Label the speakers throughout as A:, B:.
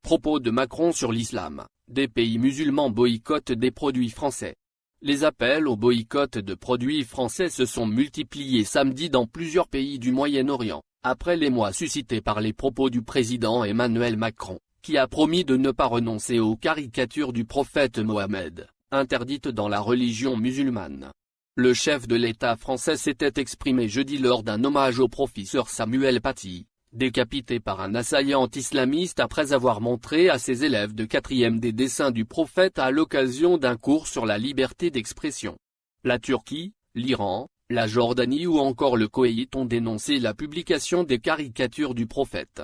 A: Propos de Macron sur l'islam, des pays musulmans boycottent des produits français. Les appels au boycott de produits français se sont multipliés samedi dans plusieurs pays du Moyen-Orient, après l'émoi suscité par les propos du président Emmanuel Macron, qui a promis de ne pas renoncer aux caricatures du prophète Mohammed, interdites dans la religion musulmane. Le chef de l'État français s'était exprimé jeudi lors d'un hommage au professeur Samuel Paty, décapité par un assaillant islamiste après avoir montré à ses élèves de 4e des dessins du prophète à l'occasion d'un cours sur la liberté d'expression. La Turquie, l'Iran, la Jordanie ou encore le Koweït ont dénoncé la publication des caricatures du prophète.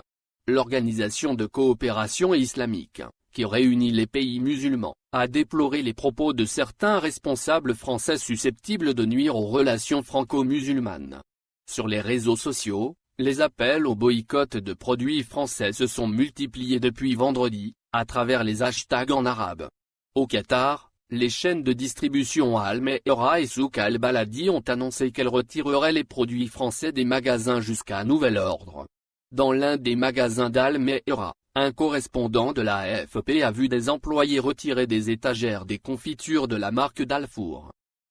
A: L'Organisation de coopération islamique, qui réunit les pays musulmans, a déploré les propos de certains responsables français susceptibles de nuire aux relations franco-musulmanes. Sur les réseaux sociaux, les appels au boycott de produits français se sont multipliés depuis vendredi, à travers les hashtags en arabe. Au Qatar, les chaînes de distribution Al Meera et Souk Al Baladi ont annoncé qu'elles retireraient les produits français des magasins jusqu'à nouvel ordre. Dans l'un des magasins d'Al Meera, un correspondant de la AFP a vu des employés retirer des étagères des confitures de la marque Dalfour.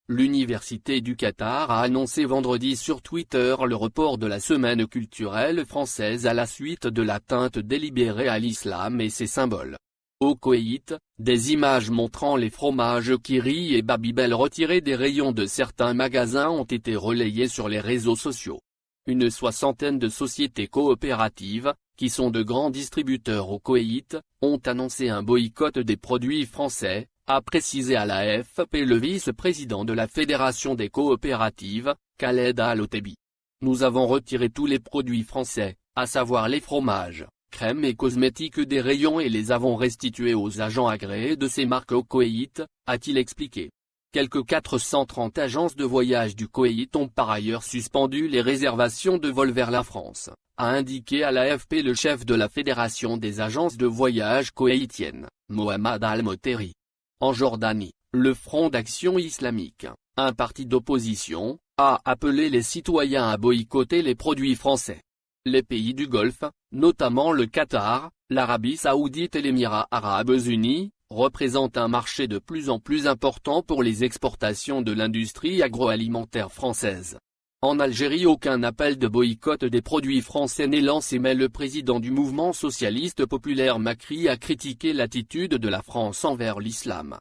A: L'Université du Qatar a annoncé vendredi sur Twitter le report de la semaine culturelle française à la suite de l'atteinte délibérée à l'islam et ses symboles. Au Koweït, des images montrant les fromages Kiri et Babybel retirés des rayons de certains magasins ont été relayées sur les réseaux sociaux. Une soixantaine de sociétés coopératives, qui sont de grands distributeurs au Koweït, ont annoncé un boycott des produits français, a précisé à la AFP le vice-président de la Fédération des coopératives, Khaled Al-Otebi. Nous avons retiré tous les produits français, à savoir les fromages, crèmes et cosmétiques des rayons et les avons restitués aux agents agréés de ces marques au Koweït, a-t-il expliqué. Quelques 430 agences de voyage du Koweït ont par ailleurs suspendu les réservations de vols vers la France, a indiqué à l'AFP le chef de la Fédération des agences de voyage koweïtiennes, Mohamed Al-Moteri. En Jordanie, le Front d'Action Islamique, un parti d'opposition, a appelé les citoyens à boycotter les produits français. Les pays du Golfe, notamment le Qatar, l'Arabie Saoudite et l'Émirats Arabes Unis, représentent un marché de plus en plus important pour les exportations de l'industrie agroalimentaire française. En Algérie, aucun appel de boycott des produits français n'est lancé, mais le président du mouvement socialiste populaire Makri a critiqué l'attitude de la France envers l'islam.